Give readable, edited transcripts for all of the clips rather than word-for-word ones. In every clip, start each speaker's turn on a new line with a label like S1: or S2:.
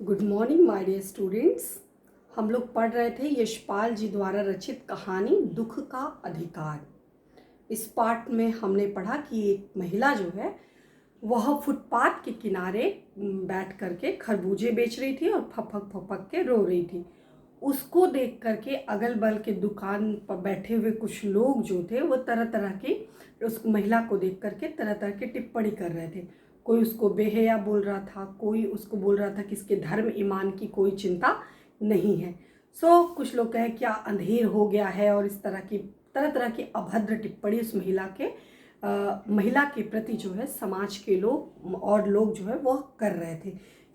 S1: Good morning my dear students. हम लोग पढ़ रहे थे यशपाल जी द्वारा रचित कहानी दुख का अधिकार। इस पाठ में हमने पढ़ा कि एक महिला जो है वह फुटपाथ के किनारे बैठ करके खरबूजे बेच रही थी और फपक फपक के रो रही थी। उसको देख करके अगल बगल के दुकान पर बैठे हुए कुछ लोग जो थे वो तरह तरह की उस महिला को देख करके तरह तरह की टिप्पणी कर रहे थे। कोई उसको बेहया बोल रहा था, कोई उसको बोल रहा था कि इसके धर्म ईमान की कोई चिंता नहीं है। कुछ लोग कहे क्या अंधेर हो गया है, और इस तरह तरह की अभद्र टिप्पणी उस महिला के प्रति जो है समाज के लोग और लोग जो है वह कर रहे थे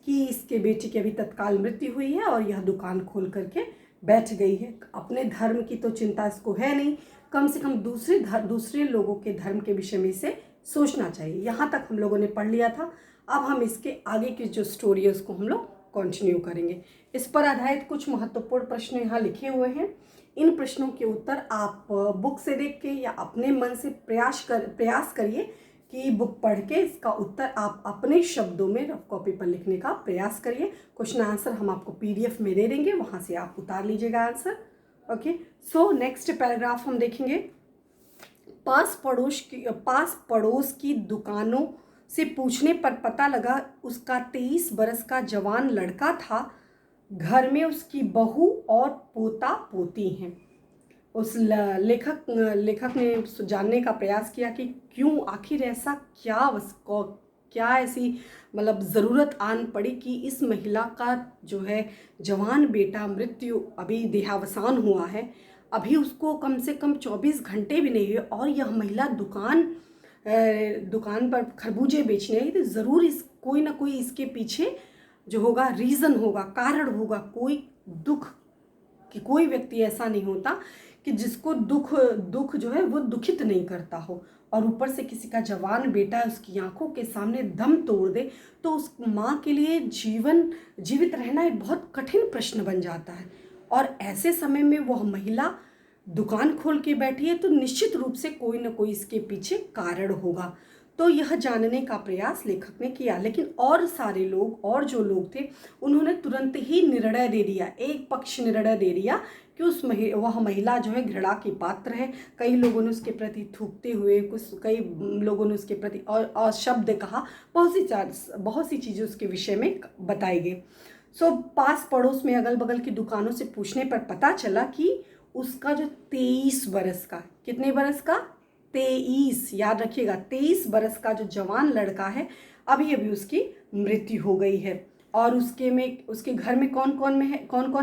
S1: कि इसके बेटे की अभी तत्काल मृत्यु हुई है और यह दुकान खोल करके बैठ गई है। अपने धर्म की तो चिंता इसको है नहीं, कम से कम दूसरे लोगों के धर्म के विषय में इसे सोचना चाहिए। यहाँ तक हम लोगों ने पढ़ लिया था। अब हम इसके आगे की जो स्टोरी है उसको हम लोग कंटिन्यू करेंगे। इस पर आधारित कुछ महत्वपूर्ण प्रश्न यहाँ लिखे हुए हैं। इन प्रश्नों के उत्तर आप बुक से देख के या अपने मन से प्रयास करिए कि बुक पढ़ के इसका उत्तर आप अपने शब्दों में रफ कॉपी पर लिखने का प्रयास करिए। क्वेश्चन आंसर हम आपको पीडीएफ में दे देंगे, वहाँ से आप उतार लीजिएगा answer. Okay, so next paragraph हम देखेंगे। पास पड़ोस की दुकानों से पूछने पर पता लगा उसका 23 बरस का जवान लड़का था। घर में उसकी बहू और पोता पोती हैं। उस लेखक ने जानने का प्रयास किया कि क्यों, आखिर ऐसा क्या ऐसी मतलब ज़रूरत आन पड़ी कि इस महिला का जो है जवान बेटा मृत्यु अभी देहावसान हुआ है, अभी उसको कम से कम 24 घंटे भी नहीं हुए और यह महिला दुकान पर खरबूजे बेचने आई। तो ज़रूर इस कोई ना कोई इसके पीछे जो होगा रीज़न होगा, कारण होगा। कोई दुख कि कोई व्यक्ति ऐसा नहीं होता कि जिसको दुख जो है वो दुखित नहीं करता हो, और ऊपर से किसी का जवान बेटा उसकी आंखों के सामने दम तोड़ दे तो उस माँ के लिए जीवित रहना एक बहुत कठिन प्रश्न बन जाता है। और ऐसे समय में वह महिला दुकान खोल के बैठी है तो निश्चित रूप से कोई ना कोई इसके पीछे कारण होगा। तो यह जानने का प्रयास लेखक ने किया, लेकिन और सारे लोग और जो लोग थे उन्होंने तुरंत ही निर्णय दे दिया, एक पक्ष निर्णय दे दिया कि वह महिला जो है घृणा की पात्र है। कई लोगों ने उसके प्रति थूकते हुए, कई लोगों ने उसके प्रति और शब्द कहा, बहुत सी चीज़ें उसके विषय में बताई गई। पास पड़ोस में अगल बगल की दुकानों से पूछने पर पता चला कि उसका जो 23 बरस का, कितने बरस का, 23, याद रखिएगा 23 बरस का जो जवान लड़का है अभी उसकी मृत्यु हो गई है। और उसके घर में कौन कौन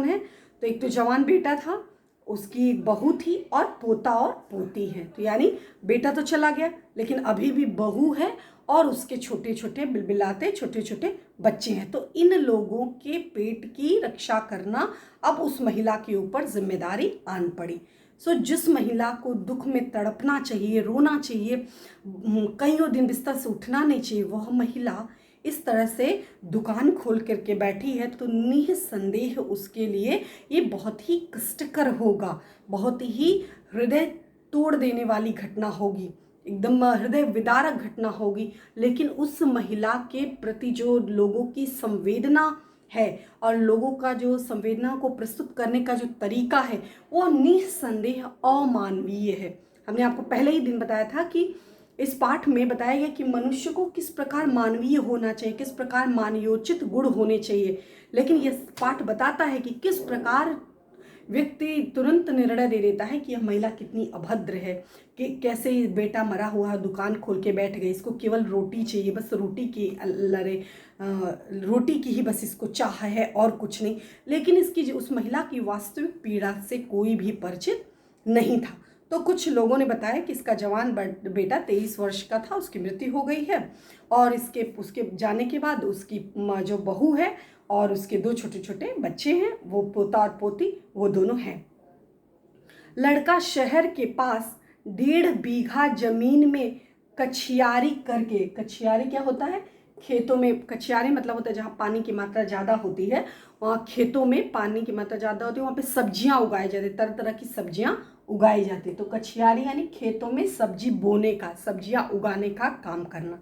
S1: है, तो एक तो जवान बेटा था, उसकी बहू थी और पोता और पोती है। तो यानी बेटा तो चला गया लेकिन अभी भी बहू है और उसके छोटे छोटे बिलबिलाते छोटे छोटे बच्चे हैं। तो इन लोगों के पेट की रक्षा करना अब उस महिला के ऊपर जिम्मेदारी आन पड़ी। जिस महिला को दुख में तड़पना चाहिए, रोना चाहिए, कईयों दिन बिस्तर से उठना नहीं चाहिए, वह महिला इस तरह से दुकान खोल करके बैठी है तो निसंदेह उसके लिए ये बहुत ही कष्टकर होगा, बहुत ही हृदय तोड़ देने वाली घटना होगी, एकदम हृदय विदारक घटना होगी। लेकिन उस महिला के प्रति जो लोगों की संवेदना है और लोगों का जो संवेदना को प्रस्तुत करने का जो तरीका है वो निसंदेह अमानवीय है। हमने आपको पहले ही दिन बताया था कि इस पाठ में बताया गया कि मनुष्य को किस प्रकार मानवीय होना चाहिए, किस प्रकार मानवोचित गुण होने चाहिए। लेकिन यह पाठ बताता है कि किस प्रकार व्यक्ति तुरंत निर्णय दे देता है कि यह महिला कितनी अभद्र है, कि कैसे बेटा मरा हुआ दुकान खोल के बैठ गई, इसको केवल रोटी चाहिए, बस रोटी की ही बस इसको चाह है और कुछ नहीं। लेकिन इसकी उस महिला की वास्तविक पीड़ा से कोई भी परिचित नहीं था। तो कुछ लोगों ने बताया कि इसका जवान बेटा 23 वर्ष का था, उसकी मृत्यु हो गई है और उसके जाने के बाद उसकी जो बहू है और उसके 2 छोटे छोटे बच्चे हैं, वो पोता और पोती, वो दोनों हैं। लड़का शहर के पास 1.5 बीघा जमीन में कछियारी करके, कछियारी क्या होता है, खेतों में, कछियारी मतलब होता है जहाँ पानी की मात्रा ज़्यादा होती है, वहाँ खेतों में पानी की मात्रा ज़्यादा होती है, वहाँ पे सब्जियाँ उगाई जाती, तरह तरह की सब्जियाँ उगाई जाती। तो कछियारी यानी खेतों में सब्जी बोने का, सब्जियाँ उगाने का काम करना।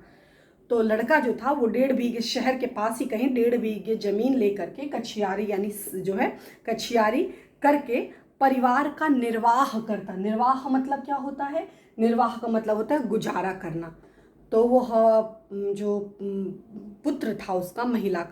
S1: तो लड़का जो था वो 1.5 बीघे, शहर के पास ही कहीं 1.5 बीघे जमीन लेकर के कछियारी यानी जो है कछियारी करके परिवार का निर्वाह करता। निर्वाह मतलब क्या होता है? निर्वाह का मतलब होता है गुजारा करना। तो वो जो पुत्र था उसका, महिला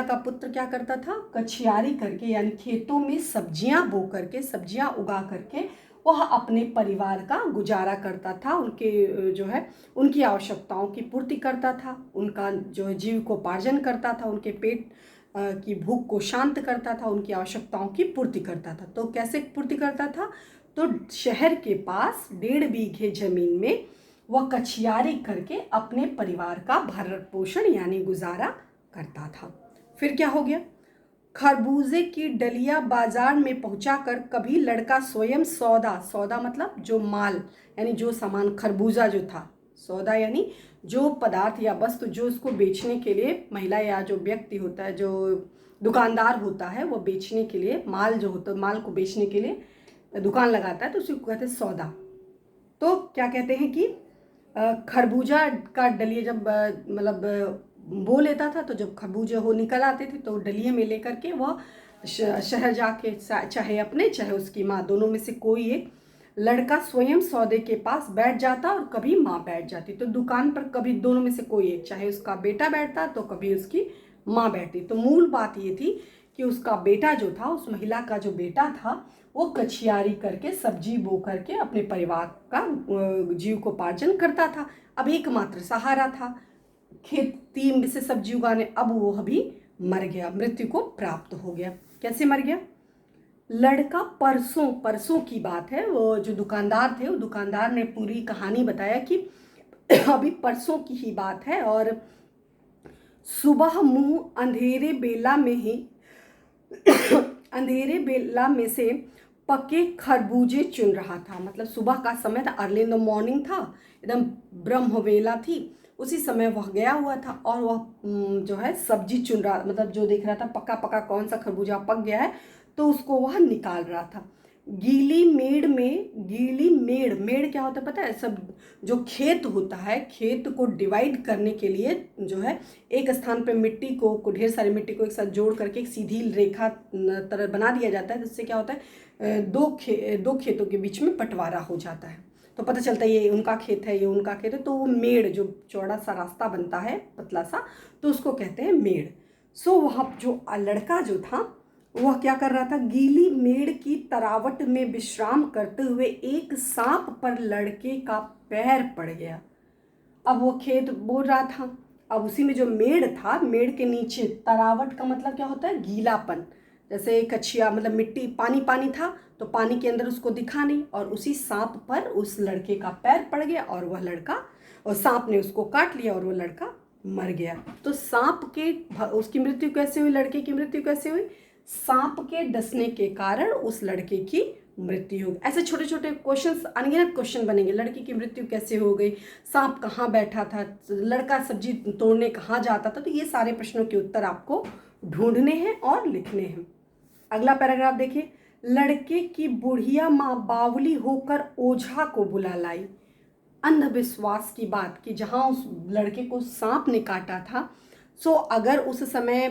S1: का पुत्र क्या करता था? कछियारी करके यानी खेतों में सब्जियां बो करके, सब्जियां उगा करके वह अपने परिवार का गुजारा करता था। उनके जो है उनकी आवश्यकताओं की पूर्ति करता था, उनका जो है जीविकोपार्जन करता था, उनके पेट की भूख को शांत करता था, उनकी आवश्यकताओं की पूर्ति करता था। तो कैसे पूर्ति करता था? तो शहर के पास 1.5 बीघे जमीन में वह कछियारी करके अपने परिवार का भरण पोषण यानी गुजारा करता था। फिर क्या हो गया? खरबूजे की डलिया बाजार में पहुंचाकर कभी लड़का स्वयं सौदा मतलब जो माल यानी जो सामान, खरबूजा जो था, सौदा यानी जो पदार्थ या वस्तु जो उसको बेचने के लिए महिला या जो व्यक्ति होता है, जो दुकानदार होता है, वो बेचने के लिए माल जो होता है, माल को बेचने के लिए दुकान लगाता है, तो उसी को कहते हैं सौदा। तो क्या कहते हैं कि खरबूजा का डलिया जब मतलब बो लेता था, तो जब खरबूजे हो निकल आते थे तो डलिए में लेकर के वह शहर जाके, चाहे अपने चाहे उसकी माँ, दोनों में से कोई एक लड़का स्वयं सौदे के पास बैठ जाता और कभी माँ बैठ जाती। तो दुकान पर कभी दोनों में से कोई एक, चाहे उसका बेटा बैठता तो कभी उसकी माँ बैठती। तो मूल बात ये थी कि उसका बेटा जो था, उस महिला का जो बेटा था, वो कछियारी करके सब्जी बो करके अपने परिवार का जीविकोपार्जन करता था। अब एकमात्र सहारा था खेती से सब्जी उगाने। अब वो अभी मर गया, मृत्यु को प्राप्त हो गया। कैसे मर गया? लड़का परसों की बात है, वो जो दुकानदार थे, वो दुकानदार ने पूरी कहानी बताया कि अभी परसों की ही बात है, और सुबह मुंह अंधेरे बेला में से पके खरबूजे चुन रहा था। मतलब सुबह का समय था, अर्ली इन द मॉर्निंग था, एकदम ब्रह्म वेला थी, उसी समय वह गया हुआ था और वह जो है सब्जी चुन रहा, मतलब जो देख रहा था पका पका कौन सा खरबूजा पक गया है, तो उसको वह निकाल रहा था। गीली मेड़ क्या होता है पता है? सब जो खेत होता है, खेत को डिवाइड करने के लिए जो है एक स्थान पे मिट्टी को ढेर सारी मिट्टी को एक साथ जोड़ करके एक सीधी रेखा तरह बना दिया जाता है, जिससे क्या होता है दो खेतों के बीच में बंटवारा हो जाता है, तो पता चलता है ये उनका खेत है, ये उनका खेत है। तो वो मेड़, जो चौड़ा सा रास्ता बनता है पतला सा, तो उसको कहते हैं मेड़। सो वहाँ जो लड़का जो था वह क्या कर रहा था? गीली मेड़ की तरावट में विश्राम करते हुए एक सांप पर लड़के का पैर पड़ गया। अब वो खेत बो रहा था, अब उसी में जो मेड़ था, मेड़ के नीचे, तरावट का मतलब क्या होता है? गीलापन, जैसे कछिया मतलब मिट्टी, पानी था, तो पानी के अंदर उसको दिखा नहीं, और उसी सांप पर उस लड़के का पैर पड़ गया और वह लड़का, और सांप ने उसको काट लिया और वो लड़का मर गया। तो सांप के उसकी मृत्यु कैसे हुई? लड़के की मृत्यु कैसे हुई? सांप के डसने के कारण उस लड़के की मृत्यु हो गई। ऐसे छोटे छोटे क्वेश्चंस, अनगिनत क्वेश्चन बनेंगे। लड़की की मृत्यु कैसे हो गई? सांप कहाँ बैठा था? लड़का सब्जी तोड़ने कहाँ जाता था? तो ये सारे प्रश्नों के उत्तर आपको ढूंढने हैं और लिखने हैं। अगला पैराग्राफ देखिए। लड़के की बुढ़िया माँ बावली होकर ओझा को बुला लाई। अंधविश्वास की बात कि जहाँ उस लड़के को सांप ने काटा था, सो अगर उस समय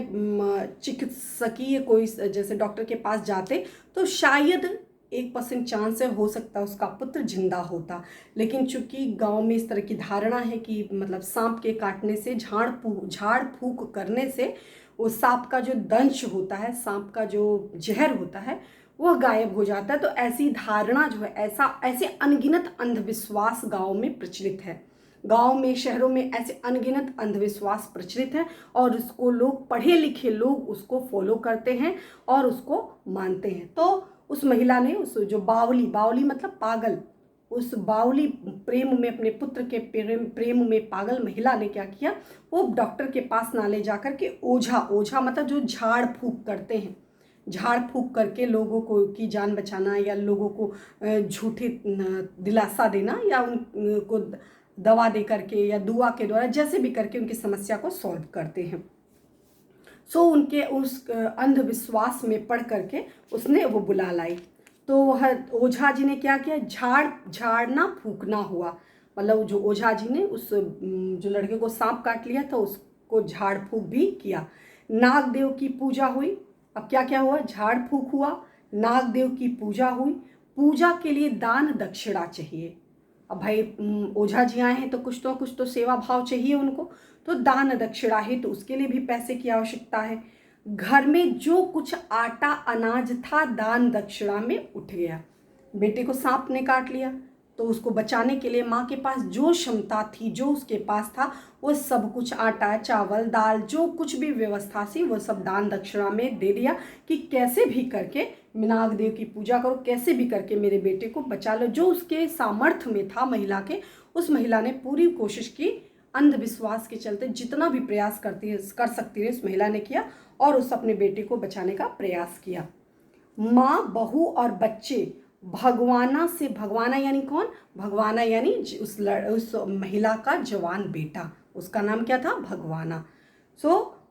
S1: चिकित्सकीय कोई जैसे डॉक्टर के पास जाते तो शायद 1% चांस है, हो सकता है उसका पुत्र जिंदा होता। लेकिन चूंकि गांव में इस तरह की धारणा है कि मतलब सांप के काटने से, झाड़ फूक करने से वो सांप का जो दंश होता है, सांप का जो जहर होता है, वह गायब हो जाता है। तो ऐसी धारणा जो है, ऐसे अनगिनत अंधविश्वास गांव में प्रचलित है। गांव में, शहरों में ऐसे अनगिनत अंधविश्वास प्रचलित है, और उसको लोग, पढ़े लिखे लोग उसको फॉलो करते हैं और उसको मानते हैं। तो उस महिला ने, उस जो बावली मतलब पागल, उस बावली प्रेम में, अपने पुत्र के प्रेम में पागल महिला ने क्या किया? वो डॉक्टर के पास ना ले जाकर के ओझा मतलब जो झाड़ फूक करते हैं, झाड़ फूक करके लोगों को की जान बचाना, या लोगों को झूठी दिलासा देना, या उनको दवा दे करके या दुआ के द्वारा जैसे भी करके उनकी समस्या को सॉल्व करते हैं। सो उनके उस अंधविश्वास में पढ़ करके उसने वो बुला लाई। तो वह ओझा जी ने क्या किया? झाड़ना फूकना हुआ। मतलब जो ओझा जी ने उस जो लड़के को सांप काट लिया था उसको झाड़ फूक भी किया। नागदेव की पूजा हुई। अब क्या क्या हुआ, झाड़ फूक हुआ, नागदेव की पूजा हुई। पूजा के लिए दान दक्षिणा चाहिए। अब भाई ओझा जी आए हैं तो कुछ तो सेवा भाव चाहिए उनको, तो दान दक्षिणा है तो उसके लिए भी पैसे की आवश्यकता है। घर में जो कुछ आटा अनाज था दान दक्षिणा में उठ गया। बेटे को सांप ने काट लिया तो उसको बचाने के लिए माँ के पास जो क्षमता थी, जो उसके पास था, वो सब कुछ आटा चावल दाल जो कुछ भी व्यवस्था थी वो सब दान दक्षिणा में दे दिया कि कैसे भी करके नागदेव की पूजा करो, कैसे भी करके मेरे बेटे को बचा लो। जो उसके सामर्थ्य में था महिला के, उस महिला ने पूरी कोशिश की। अंधविश्वास के चलते जितना भी प्रयास कर सकती है उस महिला ने किया और उस अपने बेटे को बचाने का प्रयास किया। माँ, बहू और बच्चे भगवाना से, भगवाना यानी कौन, भगवाना यानी उस महिला का जवान बेटा, उसका नाम क्या था, भगवाना।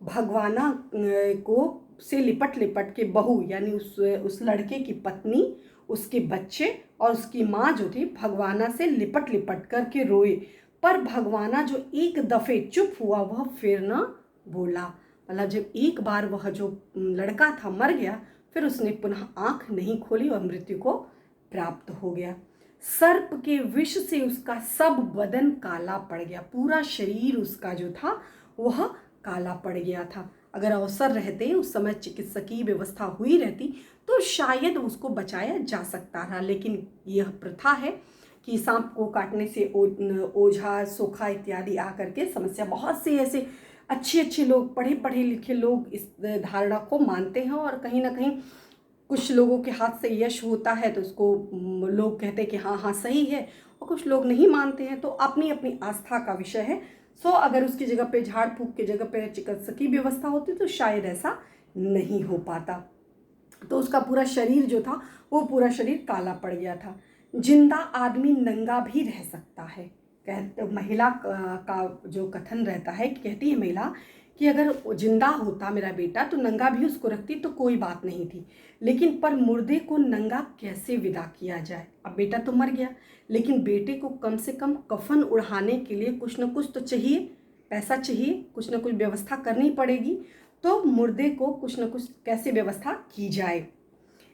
S1: भगवाना को से लिपट लिपट के बहू यानी उस लड़के की पत्नी, उसके बच्चे और उसकी माँ जो थी भगवाना से लिपट लिपट करके रोए। पर भगवाना जो एक दफ़े चुप हुआ वह फिर न बोला। मतलब जब एक बार वह जो लड़का था मर गया फिर उसने पुनः आंख नहीं खोली और मृत्यु को प्राप्त हो गया। सर्प के विष से उसका सब बदन काला पड़ गया, पूरा शरीर उसका जो था वह काला पड़ गया था। अगर अवसर रहते, उस समय चिकित्सकीय व्यवस्था हुई रहती तो शायद उसको बचाया जा सकता था, लेकिन यह प्रथा है कि सांप को काटने से ओझा सोखा इत्यादि आकर के समस्या, बहुत से ऐसे अच्छे लोग, पढ़े लिखे लोग इस धारणा को मानते हैं और कहीं ना कहीं कुछ लोगों के हाथ से यश होता है तो उसको लोग कहते हैं कि हाँ हाँ सही है, और कुछ लोग नहीं मानते हैं, तो अपनी अपनी आस्था का विषय है। अगर उसकी जगह पे झाड़ फूक की जगह पे चिकित्सकीय व्यवस्था होती तो शायद ऐसा नहीं हो पाता। तो उसका पूरा शरीर जो था वो पूरा शरीर काला पड़ गया था। जिंदा आदमी नंगा भी रह सकता है, महिला का जो कथन रहता है, कहती है महिला कि अगर जिंदा होता मेरा बेटा तो नंगा भी उसको रखती तो कोई बात नहीं थी, लेकिन पर मुर्दे को नंगा कैसे विदा किया जाए। अब बेटा तो मर गया, लेकिन बेटे को कम से कम कफन उड़ाने के लिए कुछ न कुछ तो चाहिए, पैसा चाहिए, कुछ न कुछ व्यवस्था करनी पड़ेगी। तो मुर्दे को कुछ न कुछ कैसे व्यवस्था की जाए,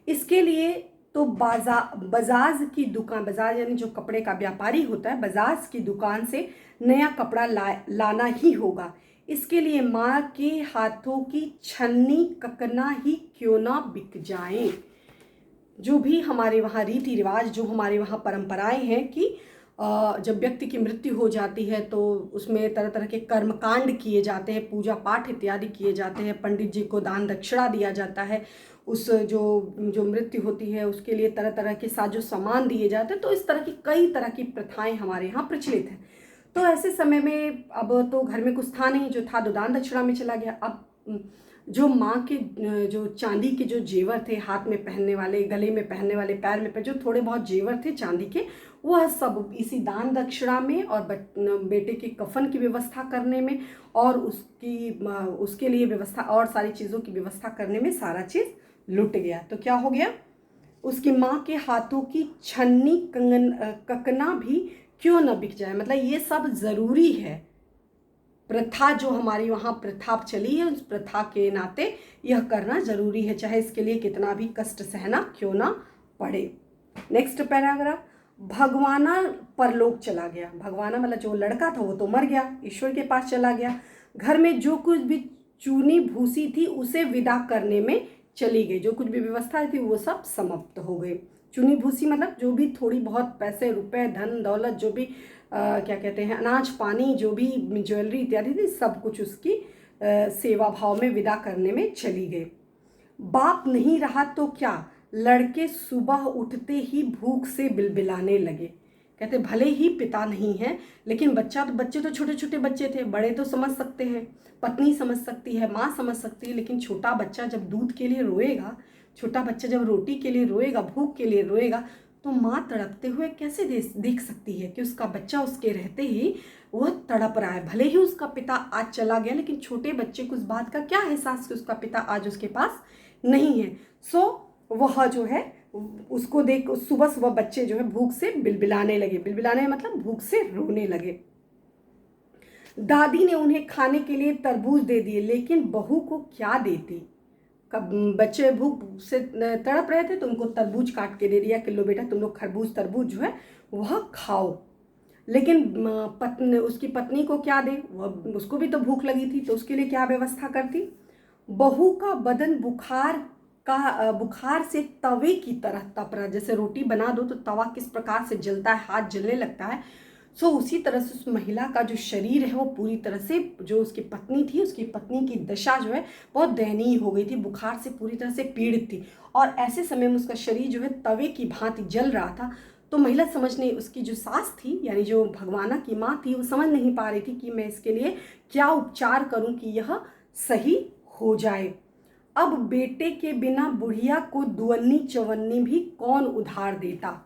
S1: इसके लिए तो बजाज की दुकान, बजाज यानी जो कपड़े का व्यापारी होता है, बजाज की दुकान से नया कपड़ा लाना ही होगा। इसके लिए माँ के हाथों की छन्नी ककना ही क्यों ना बिक जाए। जो भी हमारे वहाँ रीति रिवाज, जो हमारे वहाँ परंपराएं हैं कि जब व्यक्ति की मृत्यु हो जाती है तो उसमें तरह तरह के कर्मकांड किए जाते हैं, पूजा पाठ इत्यादि किए जाते हैं, पंडित जी को दान दक्षिणा दिया जाता है, उस जो मृत्यु होती है उसके लिए तरह तरह के साजो सामान दिए जाते हैं। तो इस तरह की कई तरह की प्रथाएं हमारे यहाँ प्रचलित हैं। तो ऐसे समय में अब तो घर में कुछ था नहीं, जो था तो दान दक्षिणा में चला गया। अब जो माँ के जो चांदी के जो जेवर थे, हाथ में पहनने वाले, गले में पहनने वाले, पैर में जो थोड़े बहुत जेवर थे चांदी के, वह सब इसी दान दक्षिणा में और बेटे के कफन की व्यवस्था करने में और उसके लिए व्यवस्था और सारी चीज़ों की व्यवस्था करने में सारा चीज़ लुट गया। तो क्या हो गया, उसकी माँ के हाथों की छन्नी ककना भी क्यों न बिक जाए। मतलब ये सब ज़रूरी है, प्रथा जो हमारी वहाँ प्रथा चली है उस प्रथा के नाते यह करना ज़रूरी है, चाहे इसके लिए कितना भी कष्ट सहना क्यों ना पड़े। नेक्स्ट पैराग्राफ, भगवाना परलोक चला गया। भगवाना मतलब जो लड़का था वो तो मर गया, ईश्वर के पास चला गया। घर में जो कुछ भी चूनी भूसी थी उसे विदा करने में चली गई, जो कुछ भी व्यवस्था थी वो सब समाप्त हो गई। चुनी भूसी मतलब जो भी थोड़ी बहुत पैसे रुपए धन दौलत, जो भी क्या कहते हैं अनाज पानी, जो भी ज्वेलरी इत्यादि थी, सब कुछ उसकी सेवा भाव में विदा करने में चली गई। बाप नहीं रहा तो क्या, लड़के सुबह उठते ही भूख से बिलबिलाने लगे। कहते भले ही पिता नहीं है लेकिन बच्चे तो छोटे छोटे बच्चे थे, बड़े तो समझ सकते हैं, पत्नी समझ सकती है, माँ समझ सकती है, लेकिन छोटा बच्चा जब दूध के लिए रोएगा, छोटा बच्चा जब रोटी के लिए रोएगा, भूख के लिए रोएगा, तो माँ तड़पते हुए कैसे देख सकती है कि उसका बच्चा उसके रहते ही वह तड़प रहा है। भले ही उसका पिता आज चला गया, लेकिन छोटे बच्चे को इस बात का क्या एहसास कि उसका पिता आज उसके पास नहीं है। वह जो है उसको देख सुबह सुबह बच्चे जो है भूख से बिलबिलाने लगे। बिलबिलाने मतलब भूख से रोने लगे। दादी ने उन्हें खाने के लिए तरबूज दे दिए, लेकिन बहू को क्या देती। कब बच्चे भूख से तड़प रहे थे तो उनको तरबूज काट के दे दिया कि लो बेटा तुम लोग खरबूज तरबूज जो है वह खाओ। लेकिन उसकी पत्नी को क्या दे, वह उसको भी तो भूख लगी थी, तो उसके लिए क्या व्यवस्था करती। बहू का बदन बुखार से तवे की तरह तप रहा। जैसे रोटी बना दो तो तवा किस प्रकार से जलता है, हाथ जलने लगता है, सो उसी तरह से उस महिला का जो शरीर है वो पूरी तरह से, जो उसकी पत्नी थी उसकी पत्नी की दशा जो है बहुत दयनीय हो गई थी, बुखार से पूरी तरह से पीड़ित थी। और ऐसे समय में उसका शरीर जो है तवे की भांति जल रहा था। तो महिला समझने, उसकी जो सास थी यानी जो भगवाना की माँ थी, वो समझ नहीं पा रही थी कि मैं इसके लिए क्या उपचार करूं कि यह सही हो जाए। अब बेटे के बिना बुढ़िया को दुअन्नी चवन्नी भी कौन उधार देता।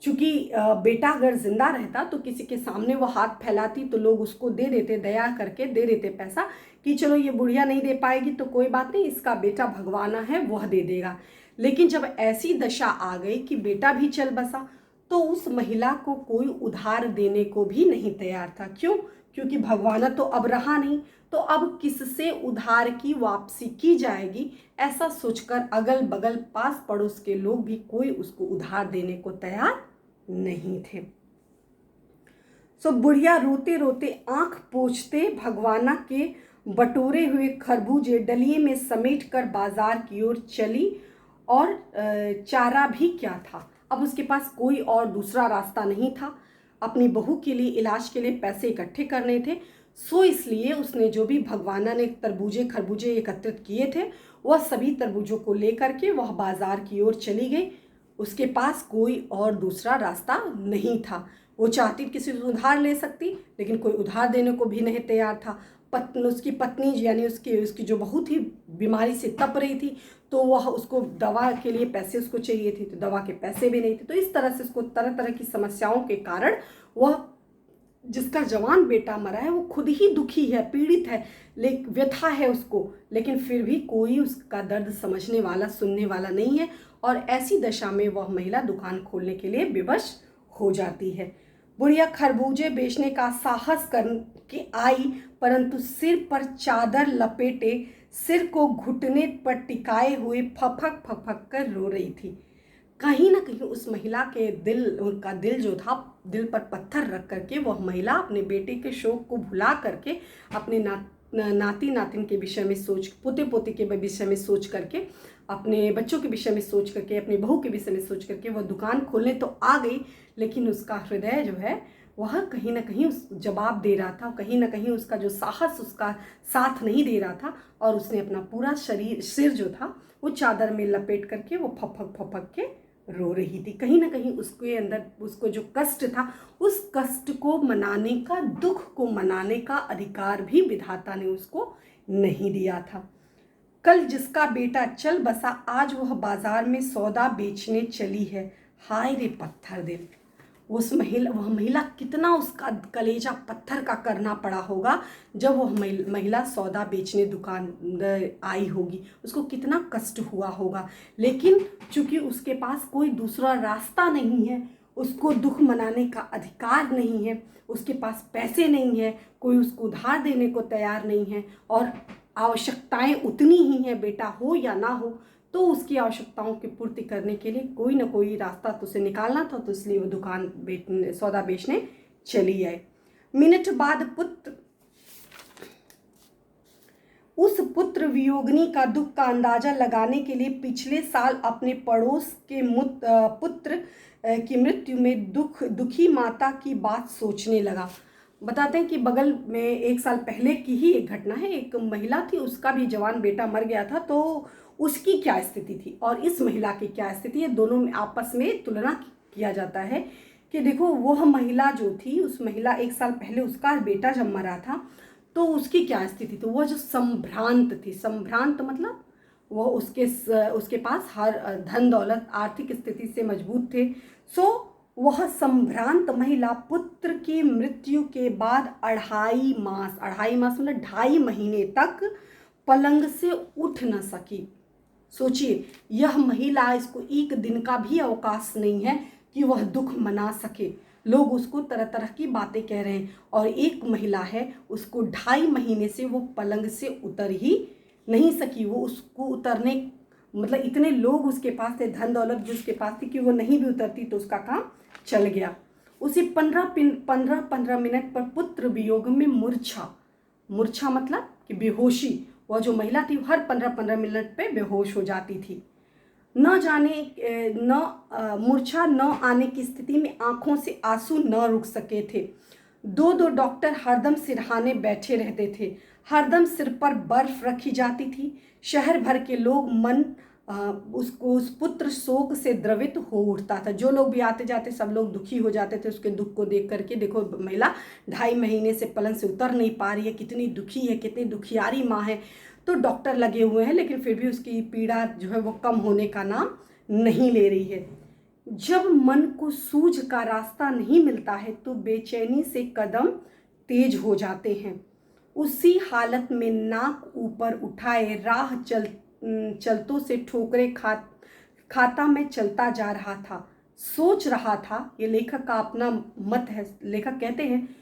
S1: चूंकि बेटा अगर जिंदा रहता तो किसी के सामने वो हाथ फैलाती तो लोग उसको दे देते, दया करके दे देते पैसा कि चलो ये बुढ़िया नहीं दे पाएगी तो कोई बात नहीं, इसका बेटा भगवाना है वह दे देगा। लेकिन जब ऐसी दशा आ गई कि बेटा भी चल बसा तो उस महिला को कोई उधार देने को भी नहीं तैयार था। क्यों? क्योंकि भगवाना तो अब रहा नहीं, तो अब किससे उधार की वापसी की जाएगी, ऐसा सोचकर अगल बगल पास पड़ोस के लोग भी कोई उसको उधार देने को तैयार नहीं थे। सो बुढ़िया रोते रोते आंख पोंछते भगवाना के बटोरे हुए खरबूजे डलिए में समेट कर बाजार की ओर चली। और चारा भी क्या था, अब उसके पास कोई और दूसरा रास्ता नहीं था। अपनी बहू के लिए इलाज के लिए पैसे इकट्ठे करने थे, सो इसलिए उसने जो भी भगवाना ने तरबूजे खरबूजे एकत्रित किए थे वह सभी तरबूजों को लेकर के वह बाजार की ओर चली गई। उसके पास कोई और दूसरा रास्ता नहीं था। वो चाहती किसी से उधार ले सकती, लेकिन कोई उधार देने को भी नहीं तैयार था। उसकी पत्नी यानी उसकी जो बहू थी बीमारी से तप रही थी, तो वह उसको दवा के लिए पैसे उसको चाहिए थे, तो दवा के पैसे भी नहीं थे। तो इस तरह से उसको तरह तरह की समस्याओं के कारण वह, जिसका जवान बेटा मरा है वो खुद ही दुखी है, पीड़ित है, लेकिन व्यथा है उसको, लेकिन फिर भी कोई उसका दर्द समझने वाला सुनने वाला नहीं है। और ऐसी दशा में वह महिला दुकान खोलने के लिए विवश हो जाती है। बुढ़िया खरबूजे बेचने का साहस करके आई, परंतु सिर पर चादर लपेटे, सिर को घुटने पर टिकाए हुए फफक फफक कर रो रही थी। कहीं ना कहीं उस महिला के दिल, उनका दिल जो था, दिल पर पत्थर रख करके वह महिला अपने बेटे के शोक को भुला करके अपने नाती नातिन के विषय में सोच, पोते पोती के विषय में सोच करके, अपने बच्चों के विषय में सोच करके, अपने बहू के विषय में सोच करके वह दुकान खोलने तो आ गई, लेकिन उसका हृदय जो है वह कहीं ना कहीं उस जवाब दे रहा था, कहीं ना कहीं उसका जो साहस उसका साथ नहीं दे रहा था। और उसने अपना पूरा सिर जो था वो चादर में लपेट करके वो फपक फपक के रो रही थी। कहीं ना कहीं उसके अंदर उसको जो कष्ट था, उस कष्ट को मनाने का, दुख को मनाने का अधिकार भी विधाता ने उसको नहीं दिया था। कल जिसका बेटा चल बसा, आज वह बाजार में सौदा बेचने चली है। हाय रे पत्थर दिल। वह महिला कितना, उसका कलेजा पत्थर का करना पड़ा होगा जब वह महिला सौदा बेचने दुकान आई होगी, उसको कितना कष्ट हुआ होगा। लेकिन चूंकि उसके पास कोई दूसरा रास्ता नहीं है, उसको दुख मनाने का अधिकार नहीं है, उसके पास पैसे नहीं है, कोई उसको उधार देने को तैयार नहीं है, और आवश्यकताएं उतनी ही हैं, बेटा हो या ना हो, तो उसकी आवश्यकताओं की पूर्ति करने के लिए कोई ना कोई रास्ता तो उसे निकालना था। तो इसलिए वो दुकान सौदा बेचने चली आए। मिनट बाद उस पुत्र वियोगिनी का दुख का अंदाजा लगाने के लिए पिछले साल अपने पड़ोस के पुत्र की मृत्यु में दुखी माता की बात सोचने लगा। बताते हैं कि बगल में 1 साल पहले की ही एक घटना है। एक महिला थी, उसका भी जवान बेटा मर गया था, तो उसकी क्या स्थिति थी और इस महिला की क्या स्थिति है, दोनों में आपस में तुलना किया जाता है कि देखो वह महिला जो थी, उस महिला 1 साल पहले उसका बेटा जब मरा था तो उसकी क्या स्थिति थी। वो जो संभ्रांत थी, संभ्रांत मतलब वो उसके पास हर धन दौलत आर्थिक स्थिति से मजबूत थे। सो वह संभ्रांत महिला पुत्र की मृत्यु के बाद 2.5 मास मतलब 2.5 महीने तक पलंग से उठ न सकी। सोचिए, यह महिला, इसको एक दिन का भी अवकाश नहीं है कि वह दुख मना सके। लोग उसको तरह तरह की बातें कह रहे हैं, और एक महिला है, उसको 2.5 महीने से वो पलंग से उतर ही नहीं सकी। वो उसको उतरने, मतलब इतने लोग उसके पास थे, धन दौलत भी उसके पास थी कि वो नहीं भी उतरती तो उसका काम चल गया। उसी 15 मिनट पर पुत्र वियोग में मूर्छा, मूर्छा मतलब कि बेहोशी, वह जो महिला थी हर 15 मिनट पे बेहोश हो जाती थी। न जाने मूर्छा न आने की स्थिति में आंखों से आंसू न रुक सके थे। दो डॉक्टर हरदम सिरहाने बैठे रहते थे, हरदम सिर पर बर्फ रखी जाती थी। शहर भर के लोग मन उस पुत्र शोक से द्रवित हो उठता था। जो लोग भी आते जाते सब लोग दुखी हो जाते थे उसके दुख को देख करके। देखो, महिला 2.5 महीने से पलंग से उतर नहीं पा रही है, कितनी दुखी है, कितनी दुखियारी माँ है। तो डॉक्टर लगे हुए हैं, लेकिन फिर भी उसकी पीड़ा जो है वो कम होने का नाम नहीं ले रही है। जब मन को सूझ का रास्ता नहीं मिलता है तो बेचैनी से कदम तेज हो जाते हैं। उसी हालत में नाक ऊपर उठाए राह चलतों से ठोकरे खाता में चलता जा रहा था। सोच रहा था, ये लेखक का अपना मत है। लेखक कहते हैं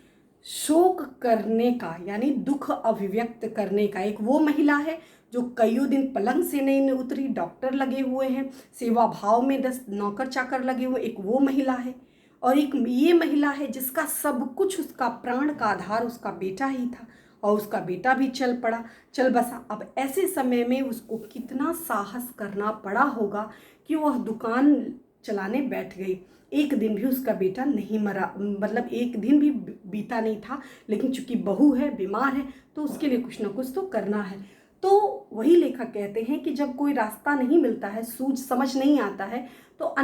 S1: शोक करने का यानी दुख अभिव्यक्त करने का एक वो महिला है जो कईयों दिन पलंग से नहीं उतरी, डॉक्टर लगे हुए हैं, सेवा भाव में 10 नौकर चाकर लगे हुए, एक वो महिला है। और एक ये महिला है जिसका सब कुछ, उसका प्राण का आधार उसका बेटा ही था, और उसका बेटा भी चल बसा। अब ऐसे समय में उसको कितना साहस करना पड़ा होगा कि वह दुकान चलाने बैठ गई। एक दिन भी उसका बेटा नहीं मरा, मतलब एक दिन भी बीता नहीं था। लेकिन चूंकि बहू है, बीमार है, तो उसके लिए कुछ ना कुछ तो करना है। तो वही लेखक कहते हैं कि जब कोई रास्ता नहीं मिलता है, सूझ समझ नहीं आता है, तो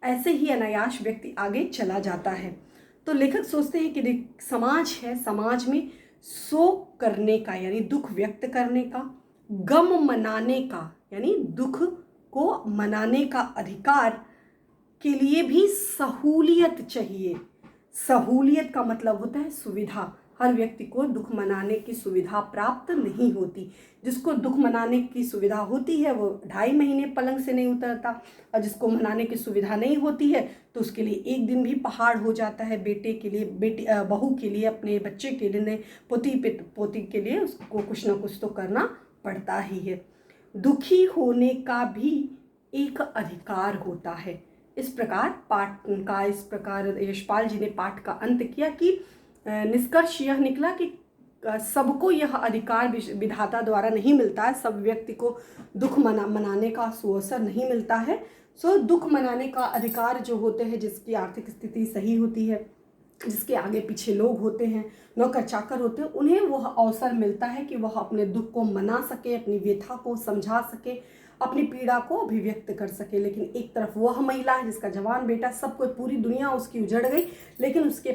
S1: ऐसे ही अनायास व्यक्ति आगे चला जाता है। तो लेखक सोचते हैं कि समाज है, समाज में शोक करने का यानी दुख व्यक्त करने का, गम मनाने का यानी दुख को मनाने का अधिकार के लिए भी सहूलियत चाहिए। सहूलियत का मतलब होता है सुविधा। हर व्यक्ति को दुख मनाने की सुविधा प्राप्त नहीं होती। जिसको दुख मनाने की सुविधा होती है वो 2.5 महीने पलंग से नहीं उतरता, और जिसको मनाने की सुविधा नहीं होती है तो उसके लिए एक दिन भी पहाड़ हो जाता है। बेटे के लिए, बहू के लिए, अपने बच्चे के लिए, पोती के लिए उसको कुछ ना कुछ तो करना पड़ता ही है। दुखी होने का भी एक अधिकार होता है। इस प्रकार यशपाल जी ने पाठ का अंत किया कि निष्कर्ष यह निकला कि सबको यह अधिकार विधाता द्वारा नहीं मिलता है। सब व्यक्ति को दुख मनाने का सुअवसर नहीं मिलता है। दुख मनाने का अधिकार जो होते हैं, जिसकी आर्थिक स्थिति सही होती है, जिसके आगे पीछे लोग होते हैं, नौकर चाकर होते हैं, उन्हें वह अवसर मिलता है कि वह अपने दुख को मना सके, अपनी व्यथा को समझा सके, अपनी पीड़ा को अभिव्यक्त कर सके। लेकिन एक तरफ वह महिला है जिसका जवान बेटा, सब कोई, पूरी दुनिया उसकी उजड़ गई, लेकिन उसके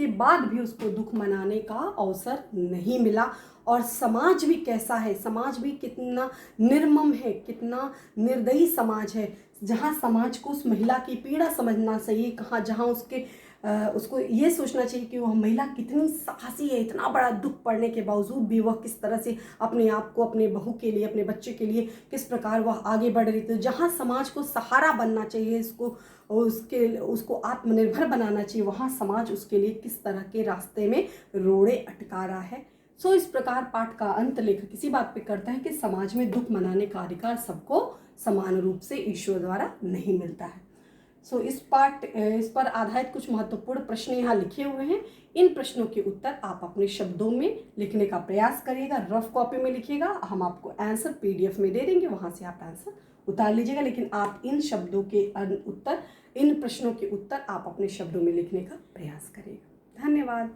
S1: बाद भी उसको दुख मनाने का अवसर नहीं मिला। और समाज भी कैसा है, समाज भी कितना निर्मम है, कितना निर्दयी समाज है, जहाँ समाज को उस महिला की पीड़ा समझना चाहिए, जहाँ उसको ये सोचना चाहिए कि वह महिला कितनी साहसी है। इतना बड़ा दुख पड़ने के बावजूद भी वह किस तरह से अपने आप को, अपने बहू के लिए, अपने बच्चे के लिए किस प्रकार वह आगे बढ़ रही थी। जहाँ समाज को सहारा बनना चाहिए, उसको आत्मनिर्भर बनाना चाहिए, वहाँ समाज उसके लिए किस तरह के रास्ते में रोड़े अटका रहा है। इस प्रकार पाठ का अंत लेखक इसी बात पे करता है कि समाज में दुख मनाने का अधिकार सबको समान रूप से ईश्वर द्वारा नहीं मिलता है। इस पर आधारित कुछ महत्वपूर्ण प्रश्न यहाँ लिखे हुए हैं। इन प्रश्नों के उत्तर आप अपने शब्दों में लिखने का प्रयास करिएगा, रफ कॉपी में लिखिएगा। हम आपको आंसर PDF में दे देंगे, वहाँ से आप आंसर उतार लीजिएगा। लेकिन आप इन प्रश्नों के उत्तर आप अपने शब्दों में लिखने का प्रयास करिएगा। धन्यवाद।